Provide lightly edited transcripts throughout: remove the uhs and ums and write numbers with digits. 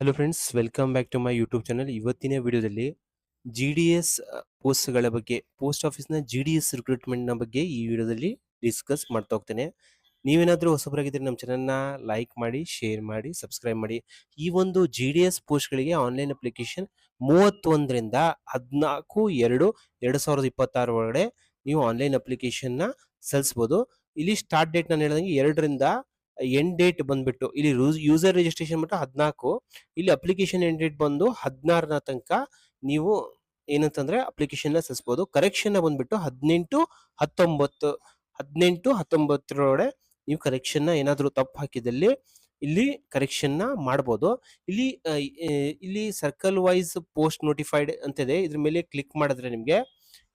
Hello friends, welcome back to my YouTube channel. ಇವತ್ತಿನ ವಿಡಿಯೋದಲ್ಲಿ GDS ಪೋಸ್ಟ್ಗಳ ಬಗ್ಗೆ, ಪೋಸ್ಟ್ ಆಫೀಸ್ನ GDS ರಿಕ್ರೂಟ್ಮೆಂಟ್ನ ಬಗ್ಗೆ ಈ ವಿಡಿಯೋದಲ್ಲಿ ಡಿಸ್ಕಸ್ ಮಾಡ್ತಾ ಹೋಗ್ತೇನೆ. ನೀವೇನಾದರೂ ಹೊಸಬರಾಗಿದ್ದರೆ ನಮ್ಮ ಚಾನಲ್ನ ಲೈಕ್ ಮಾಡಿ, ಶೇರ್ ಮಾಡಿ, ಸಬ್ಸ್ಕ್ರೈಬ್ ಮಾಡಿ. ಈ ಒಂದು GDS ಪೋಸ್ಟ್ಗಳಿಗೆ ಆನ್ಲೈನ್ ಅಪ್ಲಿಕೇಶನ್ 31ರಿಂದ 14/2/2026 ಒಳಗಡೆ ನೀವು ಆನ್ಲೈನ್ ಅಪ್ಲಿಕೇಶನ್ನ ಸಲ್ಲಿಸ್ಬೋದು. ಇಲ್ಲಿ ಸ್ಟಾರ್ಟ್ ಡೇಟ್ ನಾನು ಹೇಳಿದಂಗೆ 2ರಿಂದ ಎಂಡ್ ಡೇಟ್ ಬಂದ್ಬಿಟ್ಟು ಇಲ್ಲಿ ಯೂಸರ್ ರಿಜಿಸ್ಟ್ರೇಷನ್ ಬಿಟ್ಟು 14, ಇಲ್ಲಿ ಅಪ್ಲಿಕೇಶನ್ ಎಂಡ್ ಡೇಟ್ ಬಂದು 16ರ ತನಕ ನೀವು ಏನಂತಂದ್ರೆ ಅಪ್ಲಿಕೇಶನ್ ಸಲ್ಲಿಸಬಹುದು. ಕರೆಕ್ಷನ್ ಬಂದ್ಬಿಟ್ಟು 18-19 ನೀವು ಕರೆಕ್ಷನ್ ಏನಾದರೂ ತಪ್ಪು ಹಾಕಿದಲ್ಲಿ ಇಲ್ಲಿ ಕರೆಕ್ಷನ್ ಮಾಡಬಹುದು. ಇಲ್ಲಿ ಇಲ್ಲಿ ಸರ್ಕಲ್ ವೈಸ್ ಪೋಸ್ಟ್ ನೋಟಿಫೈಡ್ ಅಂತಿದೆ. ಇದ್ರ ಮೇಲೆ ಕ್ಲಿಕ್ ಮಾಡಿದ್ರೆ ನಿಮ್ಗೆ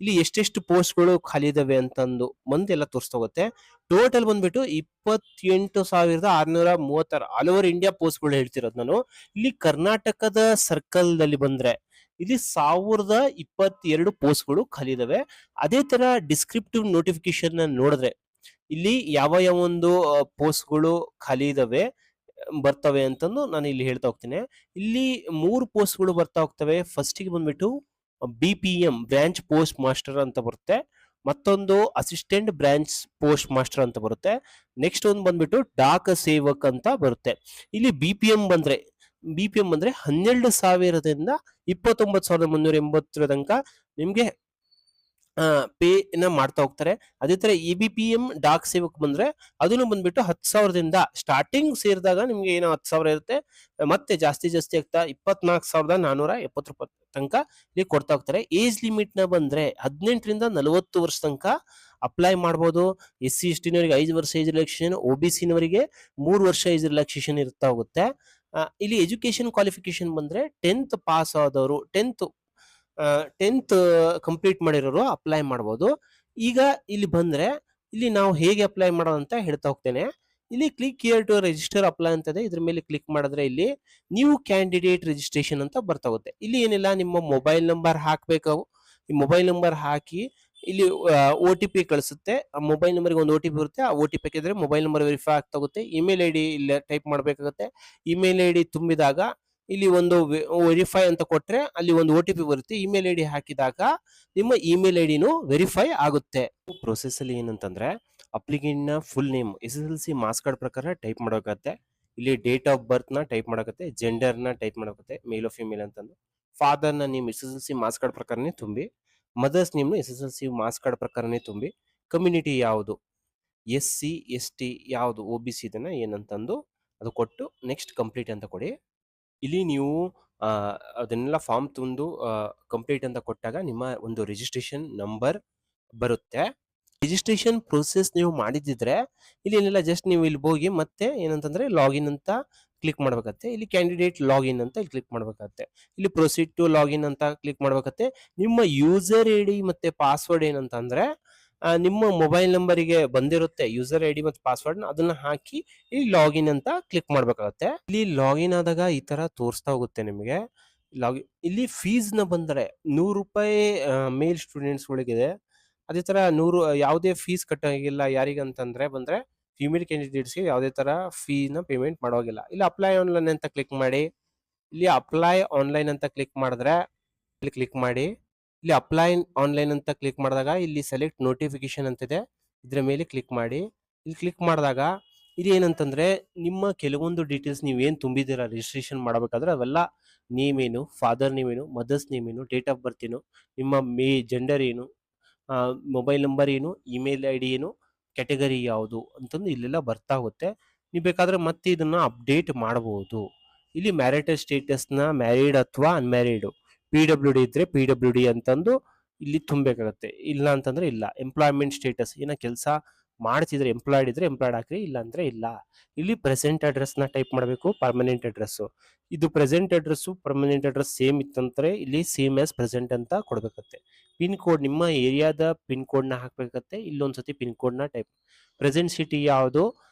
ಇಲ್ಲಿ ಎಷ್ಟೆಷ್ಟು ಪೋಸ್ಟ್ಗಳು ಖಾಲಿ ಇದಾವೆ ಅಂತಂದು ಎಲ್ಲ ತೋರಿಸ್ತಾ ಹೋಗುತ್ತೆ. ಟೋಟಲ್ ಬಂದ್ಬಿಟ್ಟು 28,636 ಆಲ್ ಓವರ್ ಇಂಡಿಯಾ ಪೋಸ್ಟ್ಗಳು ಹೇಳ್ತಿರೋದು ನಾನು. ಇಲ್ಲಿ ಕರ್ನಾಟಕದ ಸರ್ಕಲ್ ದಲ್ಲಿ ಬಂದ್ರೆ ಇಲ್ಲಿ 1022 ಪೋಸ್ಟ್ಗಳು ಖಾಲಿ ಇದಾವೆ. ಅದೇ ತರ ಡಿಸ್ಕ್ರಿಪ್ಟಿವ್ ನೋಟಿಫಿಕೇಶನ್ ನೋಡಿದ್ರೆ ಇಲ್ಲಿ ಯಾವ ಒಂದು ಪೋಸ್ಟ್ಗಳು ಖಾಲಿ ಇದಾವೆ ಬರ್ತವೆ ಅಂತಂದು ನಾನು ಇಲ್ಲಿ ಹೇಳ್ತಾ ಹೋಗ್ತೀನಿ. ಇಲ್ಲಿ 3 ಪೋಸ್ಟ್ಗಳು ಬರ್ತಾ ಹೋಗ್ತವೆ. ಫಸ್ಟಿಗೆ ಬಂದ್ಬಿಟ್ಟು BPM ಬ್ರಾಂಚ್ ಪೋಸ್ಟ್ ಮಾಸ್ಟರ್ ಅಂತ ಬರುತ್ತೆ, ಮತ್ತೊಂದು ಅಸಿಸ್ಟೆಂಟ್ ಬ್ರಾಂಚ್ ಪೋಸ್ಟ್ ಮಾಸ್ಟರ್ ಅಂತ ಬರುತ್ತೆ, ನೆಕ್ಸ್ಟ್ ಒಂದು ಬಂದ್ಬಿಟ್ಟು ಡಾಕ್ ಸೇವಕ್ ಅಂತ ಬರುತ್ತೆ. ಇಲ್ಲಿ BPM ಬಂದ್ರೆ 12,000ದಿಂದ 29,380 ತನಕ ನಿಮ್ಗೆ ಪೇ ನ ಮಾಡ್ತಾ ಹೋಗ್ತಾರೆ. ಅದೇ ತರ EBPM ಡಾಕ್ ಸೇವಕ್ ಬಂದ್ರೆ ಅದನ್ನು ಬಂದ್ಬಿಟ್ಟು 10,000ದಿಂದ ಸ್ಟಾರ್ಟಿಂಗ್ ಸೇರಿದಾಗ ನಿಮ್ಗೆ ಏನೋ 10,000 ಇರುತ್ತೆ, ಮತ್ತೆ ಜಾಸ್ತಿ ಆಗ್ತಾ 24,470 ತನಕ ಇಲ್ಲಿ ಕೊಡ್ತಾ ಹೋಗ್ತಾರೆ. ಏಜ್ ಲಿಮಿಟ್ ನ ಬಂದ್ರೆ 18ರಿಂದ 40 ವರ್ಷ ತನಕ ಅಪ್ಲೈ ಮಾಡಬಹುದು. SC ST ನವರಿಗೆ 5 ವರ್ಷ ಏಜ್ ರಿಲ್ಯಾಕ್ಸೇಷನ್, OBC ನವರಿಗೆ 3 ವರ್ಷ ಏಜ್ ರಿಲ್ಯಾಕ್ಸೇಷನ್ ಇರ್ತಾ ಹೋಗುತ್ತೆ. ಇಲ್ಲಿ ಎಜುಕೇಶನ್ ಕ್ವಾಲಿಫಿಕೇಶನ್ ಬಂದ್ರೆ 10th ಪಾಸ್ ಆದವರು, 10th ಕಂಪ್ಲೀಟ್ ಮಾಡಿರೋರು ಅಪ್ಲೈ ಮಾಡಬಹುದು. ಈಗ ಇಲ್ಲಿ ಬಂದ್ರೆ ಇಲ್ಲಿ ನಾವು ಹೇಗೆ ಅಪ್ಲೈ ಮಾಡೋದು ಅಂತ ಹೇಳ್ತಾ ಹೋಗ್ತೇನೆ. ಇಲ್ಲಿ click here to register apply ಅಂತ ಇದೆ. ಇದ್ರ ಮೇಲೆ ಕ್ಲಿಕ್ ಮಾಡಿದ್ರೆ ಇಲ್ಲಿ ನ್ಯೂ ಕ್ಯಾಂಡಿಡೇಟ್ ರಿಜಿಸ್ಟ್ರೇಷನ್ ಅಂತ ಬರ್ತಾ ಹೋಗುತ್ತೆ. ಇಲ್ಲಿ ಏನಿಲ್ಲ, ನಿಮ್ಮ ಮೊಬೈಲ್ ನಂಬರ್ ಹಾಕ್ಬೇಕು. ಈ ಮೊಬೈಲ್ ನಂಬರ್ ಹಾಕಿ ಇಲ್ಲಿ OTP ಕಳಿಸುತ್ತೆ. ಆ ಮೊಬೈಲ್ ನಂಬರ್ಗೆ ಒಂದು OTP ಬರುತ್ತೆ. ಆ OTP ಹಾಕಿದ್ರೆ ಮೊಬೈಲ್ ನಂಬರ್ ವೆರಿಫೈ ಆಗ್ತಾ ಹೋಗುತ್ತೆ. ಇಮೇಲ್ ID ಇಲ್ಲಿ ಟೈಪ್ ಮಾಡಬೇಕಾಗುತ್ತೆ. ಇಮೇಲ್ ID ತುಂಬಿದಾಗ ಇಲ್ಲಿ ಒಂದು ವೆರಿಫೈ ಅಂತ ಕೊಟ್ರೆ ಅಲ್ಲಿ ಒಂದು OTP ಬರುತ್ತೆ. ಇಮೇಲ್ ID ಹಾಕಿದಾಗ ನಿಮ್ಮ ಇಮೇಲ್ ಐಡಿನು ವೆರಿಫೈ ಆಗುತ್ತೆ. ಪ್ರೊಸೆಸ್ ಅಲ್ಲಿ ಏನಂತಂದ್ರೆ ಅಪ್ಲಿಕೆಂಟ್ ನ full name SSLC marks card ಪ್ರಕಾರ ಟೈಪ್ ಮಾಡಬೇಕಾಗುತ್ತೆ. ಇಲ್ಲಿ ಡೇಟ್ ಆಫ್ ಬರ್ತ್ ನ ಟೈಪ್ ಮಾಡಕತ್ತೆ, ಜೆಂಡರ್ ನ ಟೈಪ್ ಮಾಡಕತ್ತೆ, ಮೇಲ್ ಆಫ್ ಫಿಮೇಲ್ ಅಂತಂದು. ಫಾದರ್ ನ ನೇಮ್ SSLC ಮಾರ್ಕ್ಸ್ ಕಾರ್ಡ್ ಪ್ರಕಾರನೇ ತುಂಬಿ, mother's name SSLC marks card ಪ್ರಕಾರನೇ ತುಂಬಿ, ಕಮ್ಯುನಿಟಿ ಯಾವುದು, SC ST ಯಾವುದು, OBC ಇದನ್ನ ಏನಂತಂದು ಅದು ಕೊಟ್ಟು ನೆಕ್ಸ್ಟ್ ಕಂಪ್ಲೀಟ್ ಅಂತ ಕೊಡಿ. ಇಲ್ಲಿ ನೀವು ಅದನ್ನೆಲ್ಲ ಫಾರ್ಮ್ ತುಂಬು ಕಂಪ್ಲೀಟ್ ಅಂತ ಕೊಟ್ಟಾಗ ನಿಮ್ಮ ಒಂದು ರಿಜಿಸ್ಟ್ರೇಷನ್ ನಂಬರ್ ಬರುತ್ತೆ. ರಿಜಿಸ್ಟ್ರೇಷನ್ ಪ್ರೊಸೆಸ್ ನೀವು ಮಾಡಿದಿದ್ರೆ ಇಲ್ಲಿ ಏನಿಲ್ಲ, ಜಸ್ಟ್ ನೀವು ಇಲ್ಲಿ ಹೋಗಿ ಮತ್ತೆ ಏನಂತಂದ್ರೆ ಲಾಗಿನ್ ಅಂತ ಕ್ಲಿಕ್ ಮಾಡ್ಬೇಕತ್ತೆ. ಇಲ್ಲಿ ಕ್ಯಾಂಡಿಡೇಟ್ ಲಾಗಿನ್ ಅಂತ ಇಲ್ಲಿ ಕ್ಲಿಕ್ ಮಾಡ್ಬೇಕಾಗತ್ತೆ. ಇಲ್ಲಿ ಪ್ರೊಸೀಡ್ ಟು ಲಾಗಿನ್ ಅಂತ ಕ್ಲಿಕ್ ಮಾಡ್ಬೇಕತ್ತೆ. ನಿಮ್ಮ ಯೂಸರ್ ID ಮತ್ತೆ ಪಾಸ್ವರ್ಡ್ ಏನಂತಂದ್ರೆ ನಿಮ್ಮ ಮೊಬೈಲ್ ನಂಬರಿಗೆ ಬಂದಿರುತ್ತೆ ಯೂಸರ್ ID ಮತ್ತು ಪಾಸ್ವರ್ಡ್, ಅದನ್ನ ಹಾಕಿ ಇಲ್ಲಿ ಲಾಗಿನ್ ಅಂತ ಕ್ಲಿಕ್ ಮಾಡ್ಬೇಕಾಗತ್ತೆ. ಇಲ್ಲಿ ಲಾಗಿನ್ ಆದಾಗ ಈ ತರ ತೋರಿಸ್ತಾ ಹೋಗುತ್ತೆ ನಿಮಗೆ. ಇಲ್ಲಿ ಫೀಸ್ ನ ಬಂದ್ರೆ ₹100 ಮೇಲ್ ಸ್ಟೂಡೆಂಟ್ಸ್ ಗಳಿಗಿದೆ. ಅದೇ ತರ 100 ಯಾವುದೇ ಫೀಸ್ ಕಟ್ಟಾಗಿಲ್ಲ. ಯಾರಿಗಂತಂದ್ರೆ ಬಂದ್ರೆ ಫಿಮೇಲ್ ಕ್ಯಾಂಡಿಡೇಟ್ಸ್ಗೆ ಯಾವುದೇ ತರ ಫೀ ನ ಪೇಮೆಂಟ್ ಮಾಡೋಗಿಲ್ಲ. ಇಲ್ಲಿ ಅಪ್ಲೈ ಆನ್ಲೈನ್ ಅಂತ ಕ್ಲಿಕ್ ಮಾಡಿ. ಇಲ್ಲಿ ಅಪ್ಲೈ ಆನ್ಲೈನ್ ಅಂತ ಕ್ಲಿಕ್ ಮಾಡಿದ್ರೆ ಇಲ್ಲಿ ಕ್ಲಿಕ್ ಮಾಡಿ. ಇಲ್ಲಿ ಅಪ್ಲೈ ಆನ್ಲೈನ್ ಅಂತ ಕ್ಲಿಕ್ ಮಾಡಿದಾಗ ಇಲ್ಲಿ ಸೆಲೆಕ್ಟ್ ನೋಟಿಫಿಕೇಶನ್ ಅಂತಿದೆ, ಇದ್ರ ಮೇಲೆ ಕ್ಲಿಕ್ ಮಾಡಿ. ಇಲ್ಲಿ ಕ್ಲಿಕ್ ಮಾಡಿದಾಗ ಇದು ಏನಂತಂದ್ರೆ ನಿಮ್ಮ ಕೆಲವೊಂದು ಡೀಟೇಲ್ಸ್ ನೀವು ಏನ್ ತುಂಬಿದ್ದೀರಾ ರಿಜಿಸ್ಟ್ರೇಷನ್ ಮಾಡಬೇಕಾದ್ರೆ ಅವೆಲ್ಲ ನೇಮ್ ಏನು, ಫಾದರ್ ನೇಮ್ ಏನು, ಮದರ್ಸ್ ನೇಮ್ ಏನು, ಡೇಟ್ ಆಫ್ ಬರ್ತ್ ಏನು, ನಿಮ್ಮ ಜೆಂಡರ್ ಏನು, ಮೊಬೈಲ್ ನಂಬರ್ ಏನು, ಇಮೇಲ್ ID ಏನು, ಕ್ಯಾಟಗರಿ ಯಾವುದು ಅಂತಂದು ಇಲ್ಲೆಲ್ಲ ಬರ್ತಾ ಹೋಗುತ್ತೆ. ನೀವು ಬೇಕಾದ್ರೆ ಮತ್ತೆ ಇದನ್ನ ಅಪ್ಡೇಟ್ ಮಾಡಬಹುದು. ಇಲ್ಲಿ ಮ್ಯಾರಿಟಲ್ ಸ್ಟೇಟಸ್ ನ ಮ್ಯಾರಿಡ್ ಅಥವಾ ಅನ್ಮ್ಯಾರಿಡ್, PWD ಇದ್ರೆ PWD ಅಂತಂದು ಇಲ್ಲಿ ತುಂಬಬೇಕಾಗತ್ತೆ. ಇಲ್ಲ ಅಂತಂದ್ರೆ ಇಲ್ಲ. ಎಂಪ್ಲಾಯ್ಮೆಂಟ್ ಸ್ಟೇಟಸ್ ಏನ ಕೆಲಸ ಮಾಡ್ತಿದ್ರೆ ಎಂಪ್ಲಾಯ್ಡ್ ಇದ್ರೆ ಎಂಪ್ಲಾಯ್ಡ್ ಹಾಕ್ರಿ, ಇಲ್ಲ ಅಂದ್ರೆ ಇಲ್ಲ. ಇಲ್ಲಿ ಪ್ರೆಸೆಂಟ್ ಅಡ್ರೆಸ್ ನ ಟೈಪ್ ಮಾಡಬೇಕು, ಪರ್ಮನೆಂಟ್ ಅಡ್ರೆಸ್. ಇದು present address permanent address same ಇತ್ತಂದ್ರೆ ಇಲ್ಲಿ ಸೇಮ್ ಆಸ್ ಪ್ರೆಸೆಂಟ್ ಅಂತ ಕೊಡ್ಬೇಕತ್ತೆ. ಪಿನ್ ಕೋಡ್ ನಿಮ್ಮ ಏರಿಯಾದ ಪಿನ್ ಕೋಡ್ ನ ಹಾಕ್ಬೇಕತ್ತೆ. ಇಲ್ಲೊಂದ್ಸತಿ ಪಿನ್ ಕೋಡ್ ನ ಟೈಪ್, ಪ್ರೆಸೆಂಟ್ ಸಿಟಿ ಯಾವುದು,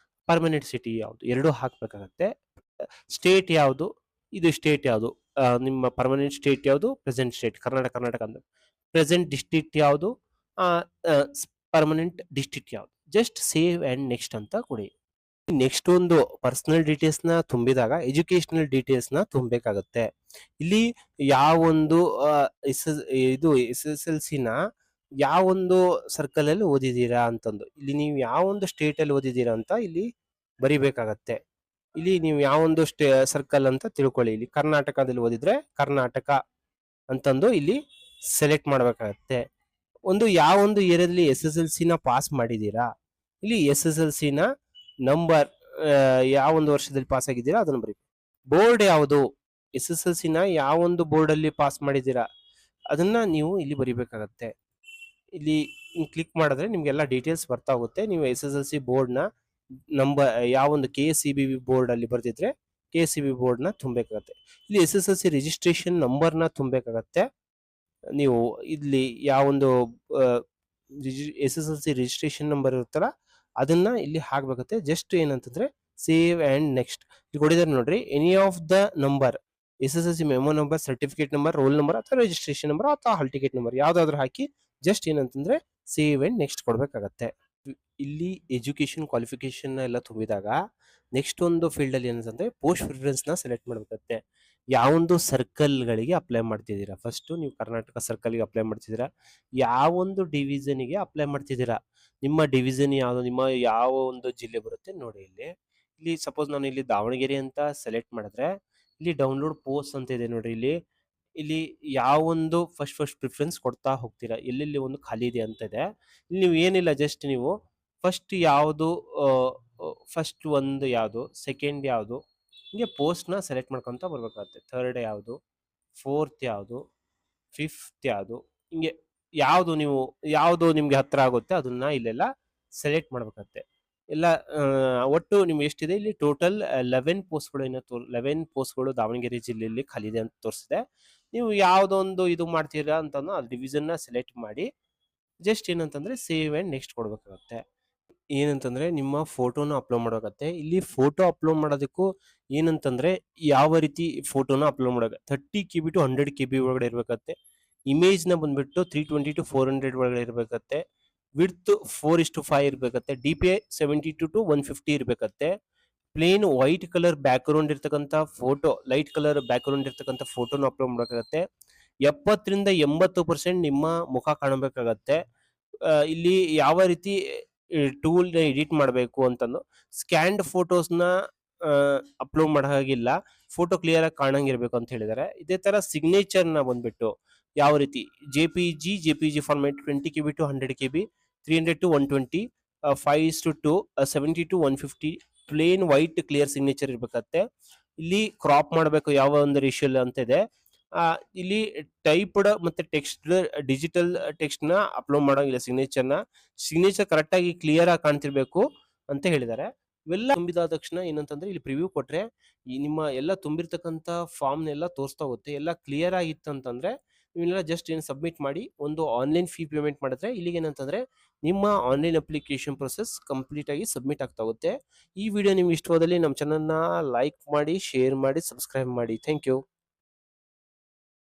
ಪರ್ಮನೆಂಟ್ ಸಿಟಿ ಯಾವುದು ಎರಡು ಹಾಕ್ಬೇಕಾಗತ್ತೆ. ಸ್ಟೇಟ್ ಯಾವುದು, ಇದು ಸ್ಟೇಟ್ ಯಾವುದು, ನಿಮ್ಮ ಪರ್ಮನೆಂಟ್ ಸ್ಟೇಟ್ ಯಾವುದು, ಪ್ರೆಸೆಂಟ್ ಸ್ಟೇಟ್ ಕರ್ನಾಟಕ ಅಂದ್ರೆ ಪ್ರೆಸೆಂಟ್ ಡಿಸ್ಟ್ರಿಕ್ಟ್ ಯಾವುದು, ಪರ್ಮನೆಂಟ್ ಡಿಸ್ಟ್ರಿಕ್ಟ್ ಯಾವುದು. ಜಸ್ಟ್ ಸೇವ್ ಅಂಡ್ ನೆಕ್ಸ್ಟ್ ಅಂತ ಕೊಡಿ. ನೆಕ್ಸ್ಟ್ ಒಂದು ಪರ್ಸನಲ್ ಡೀಟೇಲ್ಸ್ ನ ತುಂಬಿದಾಗ ಎಜುಕೇಶನಲ್ ಡೀಟೇಲ್ಸ್ ನ ತುಂಬಬೇಕಾಗುತ್ತೆ. ಇಲ್ಲಿ ಯಾವೊಂದು ಇದು SSLC ನ ಯಾವೊಂದು ಸರ್ಕಲ್ ಅಲ್ಲಿ ಓದಿದೀರಾ ಅಂತಂದು, ಇಲ್ಲಿ ನೀವು ಯಾವೊಂದು ಸ್ಟೇಟ್ ಅಲ್ಲಿ ಓದಿದೀರಾ ಅಂತ ಇಲ್ಲಿ ಬರಿಬೇಕಾಗತ್ತೆ. ಇಲ್ಲಿ ನೀವು ಯಾವೊಂದು ಸರ್ಕಲ್ ಅಂತ ತಿಳ್ಕೊಳ್ಳಿ. ಇಲ್ಲಿ ಕರ್ನಾಟಕದಲ್ಲಿ ಓದಿದ್ರೆ ಕರ್ನಾಟಕ ಅಂತಂದು ಇಲ್ಲಿ ಸೆಲೆಕ್ಟ್ ಮಾಡ್ಬೇಕಾಗತ್ತೆ. ಯಾವೊಂದು ಏರಿಯಾದಲ್ಲಿ SSLC ನ ಪಾಸ್ ಮಾಡಿದೀರಾ, ಇಲ್ಲಿ SSLC ನ ನಂಬರ್ ಯಾವೊಂದು ವರ್ಷದಲ್ಲಿ ಪಾಸ್ ಆಗಿದ್ದೀರಾ ಅದನ್ನ ಬರೀ. ಬೋರ್ಡ್ ಯಾವುದು, SSLC ನ ಯಾವೊಂದು ಬೋರ್ಡ್ ಅಲ್ಲಿ ಪಾಸ್ ಮಾಡಿದೀರಾ ಅದನ್ನ ನೀವು ಇಲ್ಲಿ ಬರಿಬೇಕಾಗತ್ತೆ. ಇಲ್ಲಿ ಕ್ಲಿಕ್ ಮಾಡಿದ್ರೆ ನಿಮ್ಗೆಲ್ಲ ಡೀಟೇಲ್ಸ್ ಬರ್ತಾ ಹೋಗುತ್ತೆ. ನೀವು SSLC ಬೋರ್ಡ್ ನ ನಂಬರ್ ಯಾವೊಂದು KSCB ಬೋರ್ಡ್ ಅಲ್ಲಿ ಬರ್ದಿದ್ರೆ KSCB ಬೋರ್ಡ್ ನ ತುಂಬಬೇಕಾಗತ್ತೆ. ಇಲ್ಲಿ SSLC ರಿಜಿಸ್ಟ್ರೇಷನ್ ನಂಬರ್ ನ ತುಂಬಬೇಕಾಗತ್ತೆ. ನೀವು ಇಲ್ಲಿ ಯಾವೊಂದು SSLC ರಿಜಿಸ್ಟ್ರೇಷನ್ ನಂಬರ್ ಇರುತ್ತಲ್ಲ ಅದನ್ನ ಇಲ್ಲಿ ಹಾಕ್ಬೇಕತ್ತೆ. ಜಸ್ಟ್ ಏನಂತಂದ್ರೆ ಸೇವ್ ಅಂಡ್ ನೆಕ್ಸ್ಟ್ ಇಲ್ಲಿ ಕೊಡಿದಾರೆ ನೋಡ್ರಿ, any of the number SSLC memo number, certificate number, roll number ಅಥವಾ ರಿಜಿಸ್ಟ್ರೇಷನ್ ನಂಬರ್ ಅಥವಾ ಹಾಲ್ ಟಿಕೆಟ್ ನಂಬರ್ ಯಾವ್ದಾದ್ರು ಹಾಕಿ ಜಸ್ಟ್ ಏನಂತಂದ್ರೆ ಸೇವ್ ಅಂಡ್ ನೆಕ್ಸ್ಟ್ ಕೊಡ್ಬೇಕಾಗತ್ತೆ. ಇಲ್ಲಿ ಎಜುಕೇಶನ್ ಕ್ವಾಲಿಫಿಕೇಶನ್ ಎಲ್ಲ ತುಂಬಿದಾಗ ನೆಕ್ಸ್ಟ್ ಒಂದು ಫೀಲ್ಡ್ ಅಲ್ಲಿ ಏನಂತಂದ್ರೆ ಪೋಸ್ಟ್ ಪ್ರಿಫರೆನ್ಸ್ ನ ಸೆಲೆಕ್ಟ್ ಮಾಡ್ಬೇಕಾಗತ್ತೆ. ಯಾವೊಂದು ಸರ್ಕಲ್ ಗಳಿಗೆ ಅಪ್ಲೈ ಮಾಡ್ತಿದ್ದೀರಾ, ಫಸ್ಟ್ ನೀವು ಕರ್ನಾಟಕ ಸರ್ಕಲ್ ಗೆ ಅಪ್ಲೈ ಮಾಡ್ತಿದ್ದೀರಾ, ಯಾವೊಂದು ಡಿವಿಷನ್ ಗೆ ಅಪ್ಲೈ ಮಾಡ್ತಿದ್ದೀರಾ, ನಿಮ್ಮ ಡಿವಿಷನ್ ಯಾವ್ದು, ನಿಮ್ಮ ಯಾವ ಒಂದು ಜಿಲ್ಲೆ ಬರುತ್ತೆ ನೋಡಿ. ಇಲ್ಲಿ ಸಪೋಸ್ ನಾನು ಇಲ್ಲಿ ದಾವಣಗೆರೆ ಅಂತ ಸೆಲೆಕ್ಟ್ ಮಾಡಿದ್ರೆ ಇಲ್ಲಿ ಡೌನ್ಲೋಡ್ ಪೋಸ್ಟ್ ಅಂತ ಇದೆ ನೋಡ್ರಿ. ಇಲ್ಲಿ ಯಾವೊಂದು ಫಸ್ಟ್ ಪ್ರಿಫರೆನ್ಸ್ ಕೊಡ್ತಾ ಹೋಗ್ತೀರಾ, ಎಲ್ಲೆಲ್ಲಿ ಒಂದು ಖಾಲಿ ಇದೆ ಅಂತ ಇದೆ. ಇಲ್ಲಿ ನೀವು ಏನಿಲ್ಲ, ಜಸ್ಟ್ ನೀವು ಫಸ್ಟ್ ಯಾವುದು, ಫಸ್ಟ್ ಒಂದು ಯಾವುದು, ಸೆಕೆಂಡ್ ಯಾವುದು, ಹಿಂಗೆ ಪೋಸ್ಟ್ ನ ಸೆಲೆಕ್ಟ್ ಮಾಡ್ಕೊಂತ ಬರ್ಬೇಕಾಗುತ್ತೆ. ಥರ್ಡ್ ಯಾವುದು, ಫೋರ್ತ್ ಯಾವುದು, ಫಿಫ್ತ್ ಯಾವುದು, ಹಿಂಗೆ ಯಾವುದು ನಿಮ್ಗೆ ಹತ್ರ ಆಗುತ್ತೆ ಅದನ್ನ ಇಲ್ಲೆಲ್ಲ ಸೆಲೆಕ್ಟ್ ಮಾಡ್ಬೇಕಾಗತ್ತೆ. ಎಲ್ಲ ಒಟ್ಟು ನಿಮ್ಗೆ ಎಷ್ಟಿದೆ ಇಲ್ಲಿ ಟೋಟಲ್ 11 ಪೋಸ್ಟ್ಗಳು 11 ಪೋಸ್ಟ್ಗಳು ದಾವಣಗೆರೆ ಜಿಲ್ಲೆಯಲ್ಲಿ ಖಾಲಿ ಇದೆ ಅಂತ ತೋರಿಸಿದೆ. ನೀವು ಯಾವ್ದೊಂದು ಇದು ಮಾಡ್ತೀರಾ ಅಂತಂದು ಆ ಡಿವಿಷನ್ ನ ಸೆಲೆಕ್ಟ್ ಮಾಡಿ ಜಸ್ಟ್ ಏನಂತಂದ್ರೆ ಸೇವ್ ಅಂಡ್ ನೆಕ್ಸ್ಟ್ ಕೊಡ್ಬೇಕಾಗತ್ತೆ. ಏನಂತಂದ್ರೆ ನಿಮ್ಮ ಫೋಟೋನ ಅಪ್ಲೋಡ್ ಮಾಡಬೇಕಾಗತ್ತೆ. ಇಲ್ಲಿ ಫೋಟೋ ಅಪ್ಲೋಡ್ ಮಾಡೋದಕ್ಕೂ ಏನಂತಂದ್ರೆ ಯಾವ ರೀತಿ ಫೋಟೋನ ಅಪ್ಲೋಡ್ ಮಾಡೋದು, 30 KB to 100 KB ಒಳಗಡೆ ಇರ್ಬೇಕಾಗತ್ತೆ. ಇಮೇಜ್ ನ ಬಂದ್ಬಿಟ್ಟು 320 to 400 ಒಳಗಡೆ ಇರ್ಬೇಕಾಗತ್ತೆ. ವಿಡ್ತ್ 4:5 ಇರ್ಬೇಕತ್ತೆ. DPI 72 to 150 ಇರ್ಬೇಕತ್ತೆ. Plain white colour background ಇರ್ತಕ್ಕಂಥ photo, light colour background ಇರ್ತಕ್ಕಂಥ ಫೋಟೋನ ಅಪ್ಲೋಡ್ ಮಾಡಬೇಕಾಗತ್ತೆ. 70 ರಿಂದ 80% ನಿಮ್ಮ ಮುಖ ಕಾಣಬೇಕಾಗತ್ತೆ. ಇಲ್ಲಿ ಯಾವ ರೀತಿ ಟೂಲ್ ಎಡಿಟ್ ಮಾಡಬೇಕು ಅಂತಂದು ಸ್ಕ್ಯಾನ್ಡ್ ಫೋಟೋಸ್ನ ಅಪ್ಲೋಡ್ ಮಾಡೋ ಹಾಗಿಲ್ಲ, ಫೋಟೋ ಕ್ಲಿಯರ್ ಆಗಿ ಕಾಣಂಗಿರ್ಬೇಕು ಅಂತ ಹೇಳಿದ್ದಾರೆ. ಇದೇ ತರ ಸಿಗ್ನೇಚರ್ ನ ಬಂದ್ಬಿಟ್ಟು ಯಾವ ರೀತಿ JPG format 20 KB to 100 KB, 300 to 120, 5:2, 70 to 150 plain white clear signature ಇರ್ಬೇಕತ್ತೆ. ಇಲ್ಲಿ ಕ್ರಾಪ್ ಮಾಡಬೇಕು ಯಾವ ಒಂದು ರೇಷಿಯಲ್ ಅಂತ ಇದೆ. ಇಲ್ಲಿ ಟೈಪ್ಡ್ ಮತ್ತೆ ಟೆಕ್ಸ್ಟ್, ಡಿಜಿಟಲ್ ಟೆಕ್ಸ್ಟ್ ನ ಅಪ್ಲೋಡ್ ಮಾಡೋಂಗಿಲ್ಲ. ಸಿಗ್ನೇಚರ್ ಕರೆಕ್ಟ್ ಆಗಿ ಕ್ಲಿಯರ್ ಆಗಿ ಕಾಣ್ತಿರ್ಬೇಕು ಅಂತ ಹೇಳಿದ್ದಾರೆ. ಇವೆಲ್ಲ ತುಂಬಿದ ತಕ್ಷಣ ಏನಂತಂದ್ರೆ ಇಲ್ಲಿ ಪ್ರಿವ್ಯೂ ಕೊಟ್ರೆ ನಿಮ್ಮ ಎಲ್ಲ ತುಂಬಿರ್ತಕ್ಕಂಥ ಫಾರ್ಮ್ ನೆಲ್ಲ ತೋರಿಸ್ತಾ ಹೋಗುತ್ತೆ. ಎಲ್ಲ ಕ್ಲಿಯರ್ ಆಗಿತ್ತು ಅಂತಂದ್ರೆ ನೀವೆಲ್ಲ ಜಸ್ಟ್ ಏನು ಸಬ್ಮಿಟ್ ಮಾಡಿ ಒಂದು ಆನ್ಲೈನ್ ಫೀ ಪೇಮೆಂಟ್ ಮಾಡಿದ್ರೆ ಇಲ್ಲಿಗೆ ಏನಂತಂದ್ರೆ ನಿಮ್ಮ ಆನ್ಲೈನ್ ಅಪ್ಲಿಕೇಶನ್ ಪ್ರೊಸೆಸ್ ಕಂಪ್ಲೀಟ್ ಆಗಿ ಸಬ್ಮಿಟ್ ಆಗ್ತಾ ಹೋಗುತ್ತೆ. ಈ ವಿಡಿಯೋ ನಿಮ್ಗೆ ಇಷ್ಟವಾದಲ್ಲಿ ನಮ್ಮ ಚಾನಲ್ನ ಲೈಕ್ ಮಾಡಿ, ಶೇರ್ ಮಾಡಿ, ಸಬ್ಸ್ಕ್ರೈಬ್ ಮಾಡಿ. Thank you.